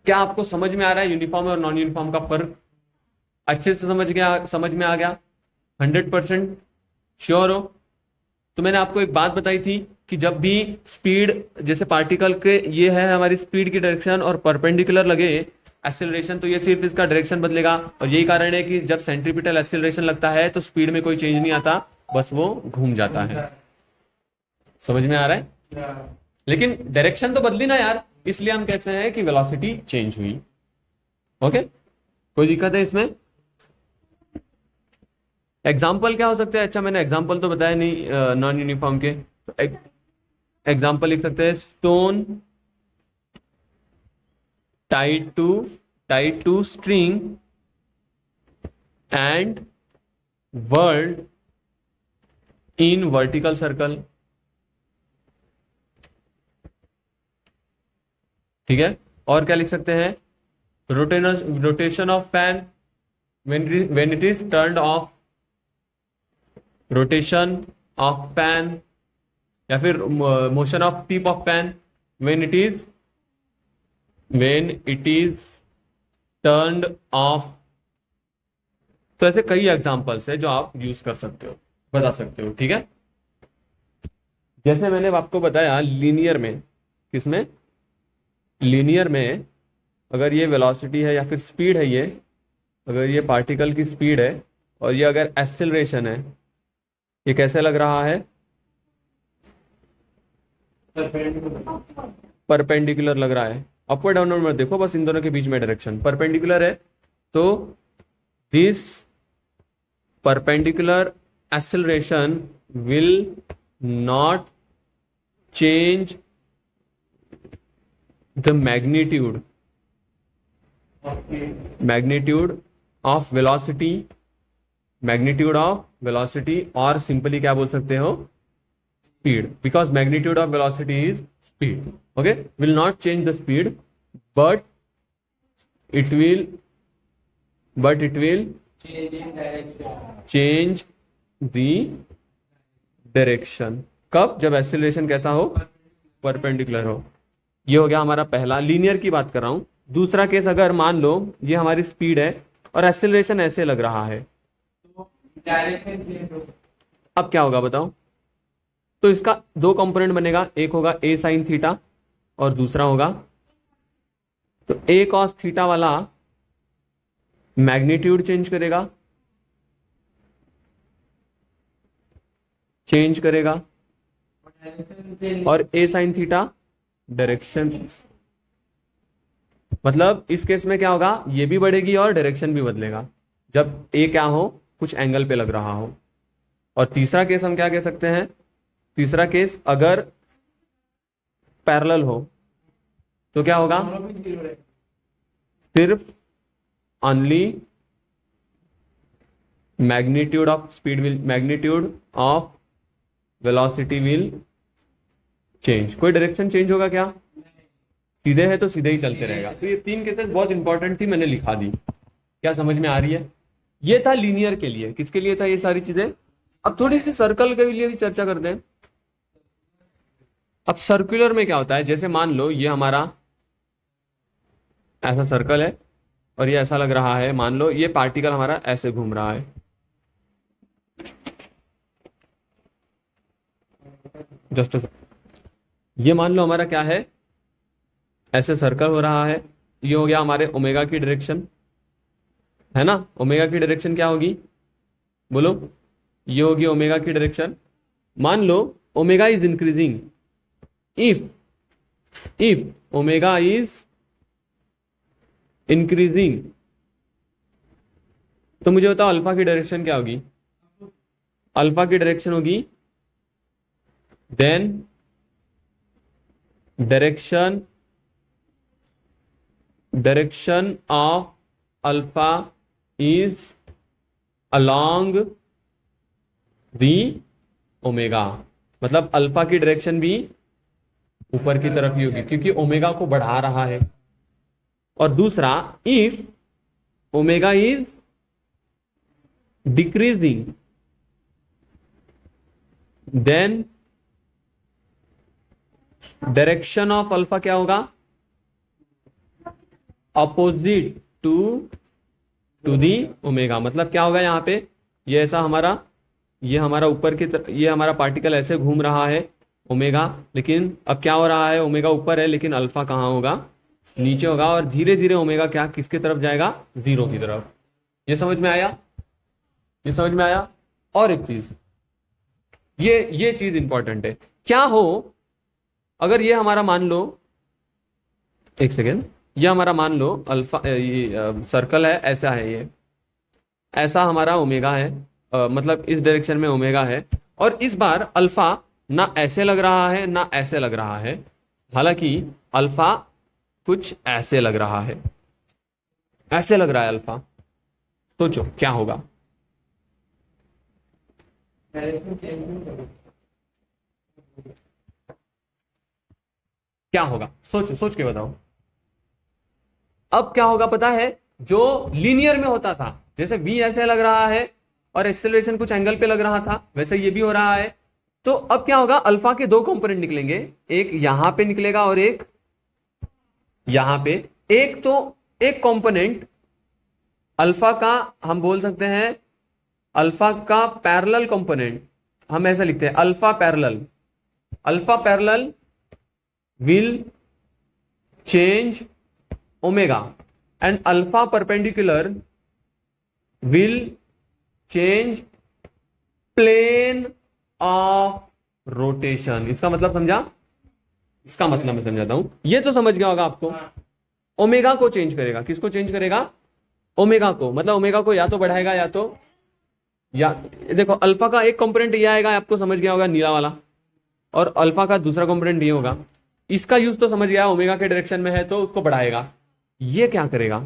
क्या आपको समझ में आ रहा है? यूनिफॉर्म और नॉन यूनिफॉर्म का फर्क अच्छे से समझ में आ गया? 100% श्योर हो? तो मैंने आपको एक बात बताई थी कि जब भी स्पीड, जैसे पार्टिकल के ये है हमारी स्पीड की डायरेक्शन और परपेंडिकुलर लगे एक्सेलरेशन, तो ये सिर्फ इसका डायरेक्शन बदलेगा। और यही कारण है कि जब सेंट्रीपिटल एक्सेलरेशन लगता है तो स्पीड में कोई चेंज नहीं आता, बस वो घूम जाता है। समझ में आ रहा है? लेकिन डायरेक्शन तो बदली ना यार, इसलिए हम कहते हैं कि वेलोसिटी चेंज हुई। ओके, कोई दिक्कत है इसमें? एग्जाम्पल क्या हो सकते हैं? अच्छा मैंने एग्जाम्पल तो बताया नहीं नॉन यूनिफॉर्म के, तो एग्जाम्पल लिख सकते हैं stone tied to string and whirled in vertical circle। ठीक है, और क्या लिख सकते हैं? Rotation of fan when it is turned off, rotation of fan, या फिर motion of tip of fan when it is turned off। तो ऐसे कई एग्जांपल्स है जो आप यूज कर सकते हो, बता सकते हो। ठीक है, जैसे मैंने आपको बताया लीनियर में, किसमें? लीनियर में अगर ये वेलोसिटी है या फिर स्पीड है, ये अगर ये पार्टिकल की स्पीड है और ये अगर एक्सेलरेशन है, ये कैसे लग रहा है? परपेंडिकुलर लग रहा है। अपवर्ड डाउनवर्ड मत देखो, बस इन दोनों के बीच में डायरेक्शन परपेंडिकुलर है, तो this perpendicular acceleration will not change the magnitude of velocity, और सिंपली क्या बोल सकते हो? Speed, because magnitude of velocity is speed. Okay, will not change the speed but it will change the direction। कब? जब एक्सेलरेशन कैसा हो? परपेंडिकुलर हो। ये हो गया हमारा पहला, लीनियर की बात कर रहा हूं। दूसरा केस, अगर मान लो ये हमारी स्पीड है और एक्सेलरेशन ऐसे लग रहा है, अब क्या होगा बताओ? तो इसका दो कंपोनेंट बनेगा, एक होगा a sin थीटा और दूसरा होगा, तो a cos थीटा वाला मैग्नीट्यूड चेंज करेगा, और a sin थीटा डायरेक्शन। मतलब इस केस में क्या होगा? ये भी बढ़ेगी और डायरेक्शन भी बदलेगा जब a क्या हो? कुछ एंगल पे लग रहा हो। और तीसरा केस हम क्या कह सकते हैं? तीसरा केस अगर पैरेलल हो तो क्या होगा? सिर्फ only magnitude of velocity will change. कोई डायरेक्शन चेंज होगा क्या? सीधे है तो सीधे ही चलते रहेगा। तो ये तीन केसेस बहुत इंपॉर्टेंट थी, मैंने लिखा दी। क्या समझ में आ रही है? ये था लीनियर के लिए। किसके लिए था ये सारी चीजें? अब थोड़ी सी सर्कल के लिए भी चर्चा करते हैं। अब सर्कुलर में क्या होता है? जैसे मान लो ये हमारा ऐसा सर्कल है और ये ऐसा लग रहा है, मान लो ये पार्टिकल हमारा ऐसे घूम रहा है, जस्ट ये मान लो हमारा क्या है? ऐसे सर्कल हो रहा है। ये हो गया हमारे ओमेगा की डायरेक्शन, है ना? ओमेगा की डायरेक्शन क्या होगी? बोलो। ये होगी ओमेगा की डायरेक्शन। मान लो omega is increasing, if omega is increasing, तो मुझे बताओ अल्फा की डायरेक्शन क्या होगी? अल्फा की डायरेक्शन होगी then direction of alpha is along the omega, मतलब अल्फा की डायरेक्शन भी ऊपर की तरफ ही होगी क्योंकि ओमेगा को बढ़ा रहा है। और दूसरा, if omega is decreasing then direction of alpha क्या होगा, अपोजिट टू दी ओमेगा। मतलब क्या होगा यहाँ पे, ये ऐसा हमारा, ये हमारा ऊपर की तरफ, ये हमारा पार्टिकल ऐसे घूम रहा है ओमेगा, लेकिन अब क्या हो रहा है, ओमेगा ऊपर है लेकिन अल्फा कहाँ होगा, नीचे होगा। और धीरे धीरे ओमेगा क्या किसकी तरफ जाएगा, जीरो की तरफ। ये समझ में आया, ये समझ में आया। और एक चीज, ये चीज इंपॉर्टेंट है, क्या हो अगर ये हमारा मान लो, एक सेकेंड, ये हमारा मान लो अल्फा, ये सर्कल है, ऐसा है, ये ऐसा हमारा ओमेगा है, मतलब इस डायरेक्शन में ओमेगा है, और इस बार अल्फा ना ऐसे लग रहा है ना ऐसे लग रहा है, हालांकि अल्फा कुछ ऐसे लग रहा है, ऐसे लग रहा है अल्फा। सोचो क्या होगा, डायरेक्शन चेंज नहीं करो। क्या होगा, सोचो, सोच के बताओ। अब क्या होगा पता है, जो लीनियर में होता था, जैसे v ऐसे लग रहा है और एक्सेलरेशन कुछ एंगल पे लग रहा था, वैसे ये भी हो रहा है। तो अब क्या होगा, अल्फा के दो कंपोनेंट निकलेंगे, एक यहां पे निकलेगा और एक यहां पे। एक तो एक कंपोनेंट अल्फा का हम बोल सकते हैं अल्फा का पैरेलल कंपोनेंट, हम ऐसा लिखते हैं alpha parallel. Alpha parallel will change omega and alpha perpendicular will change plane of rotation. इसका मतलब समझा, इसका मतलब मैं समझाता हूं, ये तो समझ गया होगा आपको। ओमेगा को चेंज करेगा, किसको चेंज करेगा, ओमेगा को, मतलब ओमेगा को या तो बढ़ाएगा या तो, या देखो अल्फा का एक कंपोनेंट ये आएगा, आपको समझ गया होगा नीला वाला, और अल्फा का दूसरा कंपोनेंट ये होगा। इसका यूज तो समझ गया, ओमेगा के डायरेक्शन में है तो उसको बढ़ाएगा। ये क्या करेगा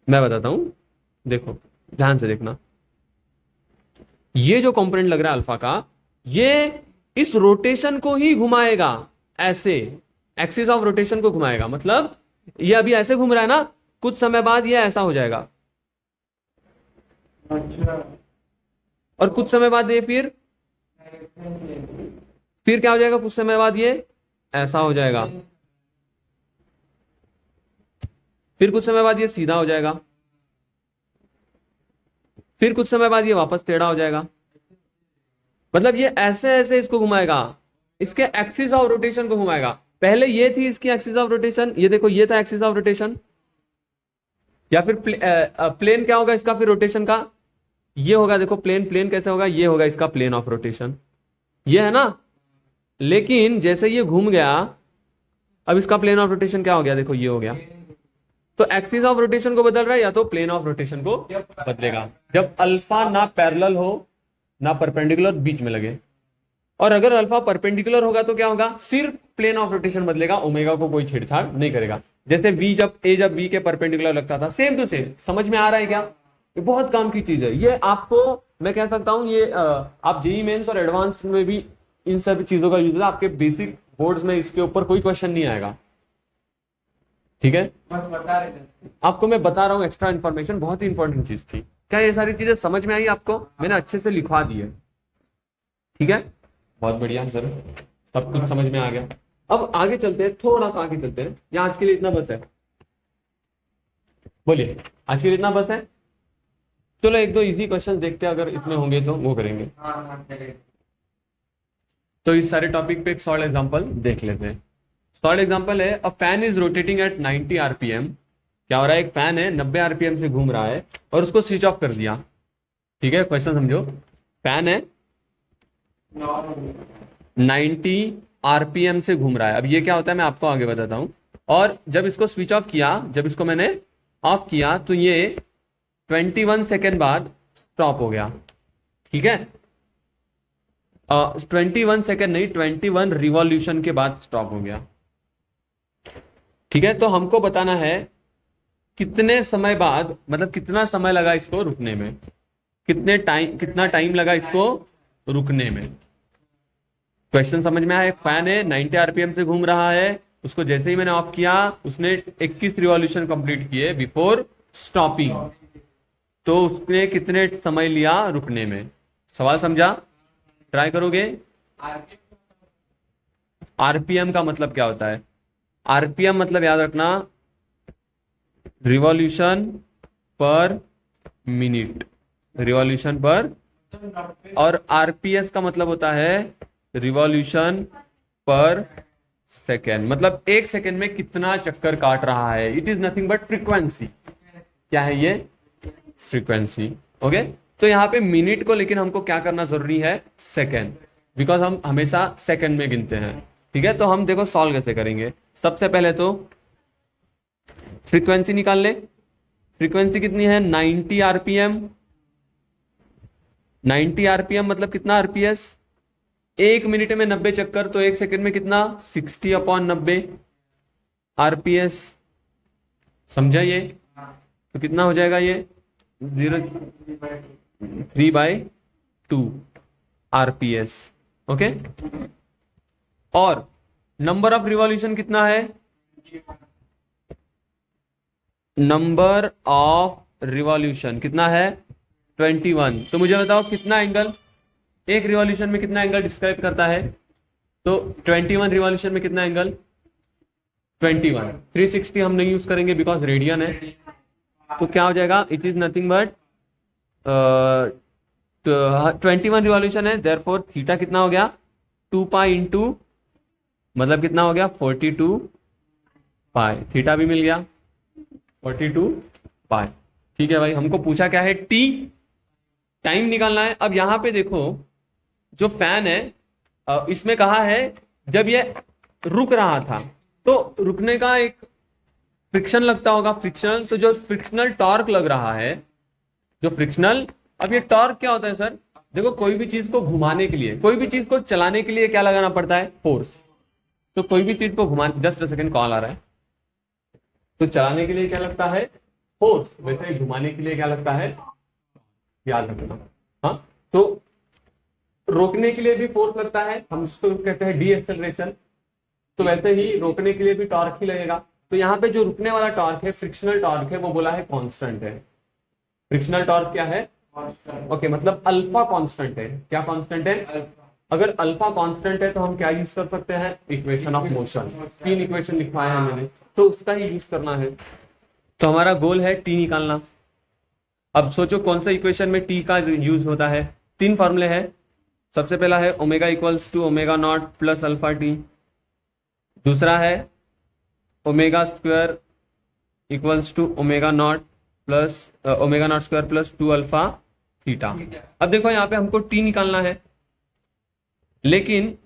मैं बताता हूं, देखो ध्यान से देखना। ये जो कंपोनेंट लग रहा है अल्फा का, ये इस रोटेशन को ही घुमाएगा, ऐसे एक्सिस ऑफ रोटेशन को घुमाएगा। मतलब ये अभी ऐसे घूम रहा है ना, कुछ समय बाद ये ऐसा हो जाएगा, अच्छा, और कुछ समय बाद ये फिर क्या हो जाएगा, कुछ समय बाद ये ऐसा हो जाएगा, फिर कुछ समय बाद ये सीधा हो जाएगा, फिर कुछ समय बाद ये वापस टेढ़ा हो जाएगा। मतलब ये ऐसे ऐसे इसको घुमाएगा, इसके एक्सिस ऑफ रोटेशन को घुमाएगा। पहले ये थी इसकी एक्सिस ऑफ रोटेशन, ये देखो ये था एक्सिस ऑफ रोटेशन, या फिर प्लेन क्या होगा इसका फिर रोटेशन का, ये होगा, देखो प्लेन, प्लेन कैसे होगा, ये होगा इसका प्लेन ऑफ रोटेशन, ये है ना। लेकिन जैसे ये घूम गया, अब इसका प्लेन ऑफ रोटेशन क्या हो गया, देखो ये हो गया। तो एक्सिस ऑफ रोटेशन को बदल रहा है या तो प्लेन ऑफ रोटेशन को बदलेगा, जब अल्फा ना पैरेलल हो ना परपेंडिकुलर बीच में लगे। और अगर अल्फा परपेंडिकुलर होगा तो क्या होगा, सिर्फ प्लेन ऑफ रोटेशन बदलेगा, ओमेगा को कोई छेड़छाड़ नहीं करेगा। जैसे v जब v के परपेंडिकुलर लगता था, सेम टू सेम। समझ में आ रहा है क्या, ये बहुत काम की चीज है। ये आपको मैं कह सकता हूं, ये आप जेईई मेंस और एडवांस में भी इन सब चीजों का यूज है। आपके बेसिक बोर्ड्स में इसके ऊपर कोई क्वेश्चन नहीं आएगा, ठीक है। बस बता रहे थे। आपको मैं बता रहा हूं, एक्स्ट्रा इन्फॉर्मेशन बहुत ही इंपॉर्टेंट चीज थी। क्या ये सारी चीजें समझ में आई आपको, मैंने अच्छे से लिखवा दी है, ठीक है, बहुत बढ़िया सर, सब कुछ समझ में आ गया। अब आगे चलते हैं, थोड़ा सा आगे चलते हैं, या आज के लिए इतना बस है, बोलिए आज के लिए इतना बस है। चलो एक दो इजी क्वेश्चंस देखते हैं, अगर इसमें होंगे तो वो करेंगे। हाँ चलेगा। तो इस सारे टॉपिक पे एक सॉलिड एग्जांपल देख लेते हैं। सॉलिड एग्जांपल है, a fan is rotating at 90 RPM. क्या हो रहा है, एक फैन है 90 आरपीएम से घूम रहा है और उसको स्विच ऑफ कर दिया, ठीक है। क्वेश्चन समझो, फैन है 90 आरपीएम से घूम रहा है। अब ये क्या होता है मैं आपको आगे बताता हूं। और जब इसको स्विच ऑफ किया, जब इसको मैंने ऑफ किया तो ये 21 सेकेंड बाद स्टॉप हो गया, ठीक है। 21 सेकेंड नहीं, 21 रिवॉल्यूशन के बाद स्टॉप हो गया। ठीक है, तो हमको बताना है कितने समय बाद, मतलब कितना समय लगा इसको रुकने में, कितना टाइम लगा इसको रुकने में। क्वेश्चन समझ में आया? एक फैन है 90 आरपीएम से घूम रहा है, उसको जैसे ही मैंने ऑफ किया उसने 21 रिवॉल्यूशन कंप्लीट किए बिफोर स्टॉपिंग, तो उसने कितने समय लिया रुकने में। सवाल समझा? ट्राई करोगे? आरपीएम का मतलब क्या होता है? आरपीएम मतलब याद रखना रिवॉल्यूशन पर मिनट, रिवॉल्यूशन पर, और आरपीएस का मतलब होता है रिवॉल्यूशन पर सेकेंड, मतलब एक सेकेंड में कितना चक्कर काट रहा है। It is nothing but frequency. क्या है ये? फ्रीक्वेंसी। ओके, तो यहाँ पे मिनट को लेकिन हमको क्या करना जरूरी है? सेकेंड, बिकॉज हम हमेशा सेकेंड में गिनते हैं। ठीक है, तो हम देखो सॉल्व कैसे करेंगे। सबसे पहले तो फ्रीक्वेंसी निकाल ले। फ्रीक्वेंसी कितनी है? 90 आरपीएम। 90 आरपीएम मतलब कितना आरपीएस? एक मिनट में 90 चक्कर, तो एक सेकंड में कितना? 60/90 आरपीएस। समझा ये? तो कितना हो जाएगा ये? 3/2 आरपीएस। ओके, और नंबर ऑफ रिवॉल्यूशन कितना है? नंबर ऑफ रिवॉल्यूशन कितना है? 21। तो मुझे बताओ कितना एंगल, एक रिवॉल्यूशन में कितना एंगल डिस्क्राइब करता है? तो 21 रिवॉल्यूशन में कितना एंगल? 21। 360 हम नहीं यूज करेंगे बिकॉज रेडियन है, तो क्या हो जाएगा? It is nothing but 21 revolution है, देयरफॉर थीटा कितना हो गया? 2 पाई इंटू, मतलब कितना हो गया? 42 पाई। थीटा भी मिल गया 42 पाई। ठीक है भाई, हमको पूछा क्या है? टी, टाइम निकालना है। अब यहां पे देखो जो फैन है इसमें कहा है जब ये रुक रहा था, तो रुकने का एक फ्रिक्शन लगता होगा, फ्रिक्शनल, तो जो फ्रिक्शनल टॉर्क लग रहा है, जो फ्रिक्शनल, अब ये टॉर्क क्या होता है सर? देखो कोई भी चीज को घुमाने के लिए, कोई भी चीज को चलाने के लिए क्या लगाना पड़ता है? फोर्स। तो कोई भी चीज को घुमाने, जस्ट अ सेकंड कॉल आ रहा है, तो चलाने के लिए क्या लगता है? फोर्स। वैसे ही घुमाने के लिए क्या लगता है? याद रखना। हाँ, तो रोकने के लिए भी फोर्स लगता है, हम उसको कहते हैं डीएक्सेलरेशन। तो वैसे ही रोकने के लिए भी टॉर्क ही लगेगा। तो यहाँ पे जो रुकने वाला टॉर्क है, फ्रिक्शनल टॉर्क है, वो बोला है कांस्टेंट है। फ्रिक्शनल टॉर्क क्या है? ओके, मतलब अल्फा कांस्टेंट है। क्या कांस्टेंट है? अगर अल्फा कांस्टेंट है तो हम क्या यूज कर सकते हैं? Equation of motion. 3 इक्वेशन लिखवाया है मैंने, तो उसका ही यूज करना है। तो हमारा गोल है टी निकालना। अब सोचो कौन सा इक्वेशन में टी का यूज होता है? 3 फॉर्मूले हैं। सबसे पहला है omega equals to omega naught plus alpha t. दूसरा है omega square equals to omega naught plus omega naught square plus 2 alpha theta. अब देखो यहाँ पे हमको टी निकालना है, लेकिन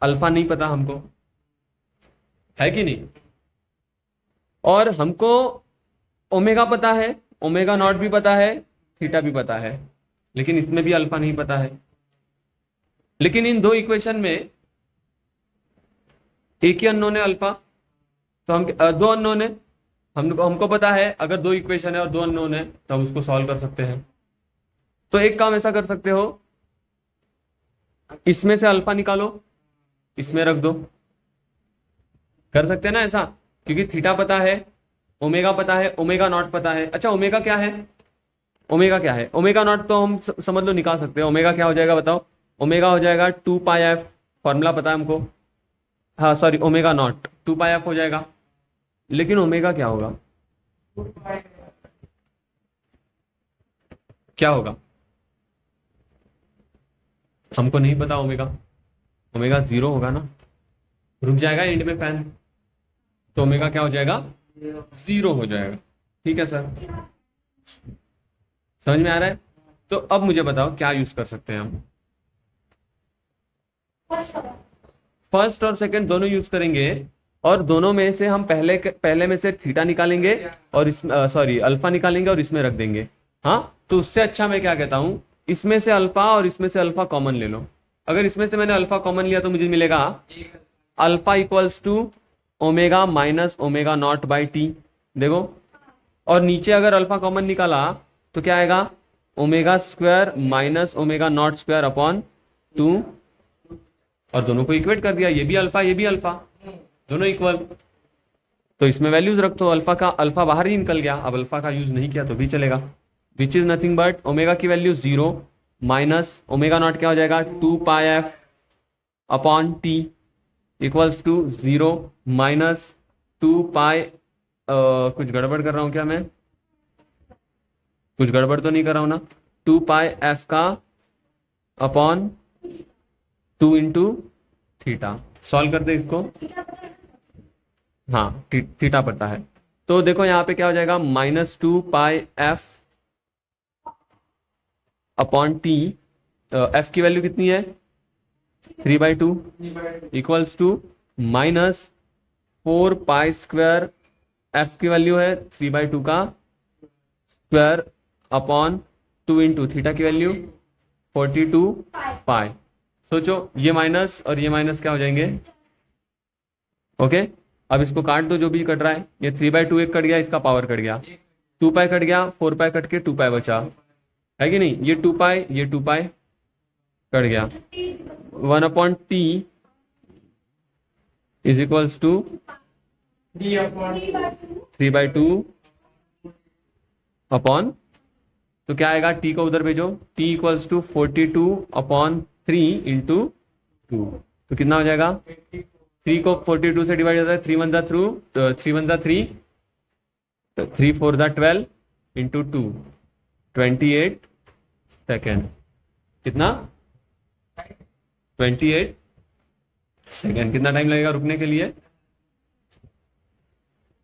अल्फा नहीं पता हमको, है कि नहीं? और हमको ओमेगा पता है, ओमेगा नॉट भी पता है, थीटा भी पता है, लेकिन इसमें भी अल्फा नहीं पता है। लेकिन इन दो इक्वेशन में एक ही अननोन है अल्फा, तो हम दो अननोन है, हमको पता है अगर 2 इक्वेशन है और 2 अननोन है तो हम उसको सॉल्व कर सकते हैं। तो एक काम ऐसा कर सकते हो, इसमें से अल्फा निकालो, इसमें रख दो। कर सकते हैं ना ऐसा? क्योंकि थीटा पता है, ओमेगा पता है, ओमेगा नॉट पता है। अच्छा, ओमेगा क्या है? ओमेगा क्या है? ओमेगा नॉट तो हम समझ लो निकाल सकते हैं। ओमेगा क्या हो जाएगा बताओ? ओमेगा हो जाएगा 2 पाई एफ, फॉर्मूला पता है हमको। हाँ sorry, omega naught 2 pi F हो जाएगा। लेकिन ओमेगा क्या होगा? क्या होगा? हमको नहीं पता ओमेगा। ओमेगा 0 होगा ना, रुक जाएगा एंड में फैन, तो ओमेगा क्या हो जाएगा? 0 हो जाएगा। ठीक है सर, समझ में आ रहा है? तो अब मुझे बताओ क्या यूज कर सकते हैं हम? फर्स्ट और सेकंड दोनों यूज करेंगे, और दोनों में से हम पहले में से थीटा निकालेंगे और इसमें सॉरी अल्फा निकालेंगे और इसमें रख देंगे। हाँ, तो उससे अच्छा मैं क्या कहता हूं, इसमें से अल्फा और इसमें से अल्फा कॉमन ले लो। अगर इसमें से मैंने अल्फा कॉमन लिया तो मुझे मिलेगा alpha equals to omega minus omega naught by t, देखो। और नीचे अगर अल्फा कॉमन निकाला तो क्या आएगा, omega square minus omega naught square upon 2, और दोनों को इक्वेट कर दिया, ये भी अल्फा ये भी अल्फा, दोनों इक्वल। तो इसमें वैल्यूज रख दो, अल्फा का अल्फा बाहर ही निकल गया, अब अल्फा का यूज नहीं किया तो भी चलेगा, which is nothing but omega की वैल्यू 0 माइनस ओमेगा नॉट क्या हो जाएगा 2 pi F upon T equals to 0 minus 2 pi, कुछ गड़बड़ कर रहा हूं क्या मैं, कुछ गड़बड़ तो नहीं कर रहा हूं ना, 2 पाई एफ का अपॉन 2 इंटू थीटा। सॉल्व करते इसको, हाँ थीटा पता है। तो देखो यहाँ पे क्या हो जाएगा, -2 pi F upon t, f की वैल्यू कितनी है 3/2 equals to -4 pi square, f की वैल्यू है 3/2 का स्क्वायर अपॉन 2 इंटू थीटा की वैल्यू 42 पाई। सोचो ये माइनस और ये माइनस क्या हो जाएंगे, ओके। अब इसको काट दो, जो भी कट रहा है, ये 3/2 एक कट गया, इसका पावर कट गया, 2 पाई कट गया, 4 पाई कट के 2 पाई बचा, है कि नहीं, ये 2 पाई ये 2 पाई कट गया, 1 upon t is equals to 3/2 upon, तो क्या आएगा, टी को उधर भेजो, t equals to 42 upon 3 into 2, तो कितना हो जाएगा, 3 को 42 से डिवाइड होता है, 3 1 थ्रू, 3 1 3, 3 4 12 इंटू 2, 28 सेकेंड, कितना 28 सेकेंड। कितना टाइम लगेगा रुकने के लिए,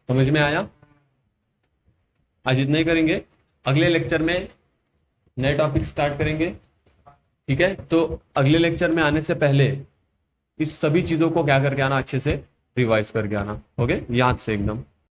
समझ में आया। आज इतना ही करेंगे, अगले लेक्चर में नए टॉपिक स्टार्ट करेंगे, ठीक है। तो अगले लेक्चर में आने से पहले इस सभी चीजों को क्या करके आना, अच्छे से रिवाइज करके आना, ओके, याद से एकदम।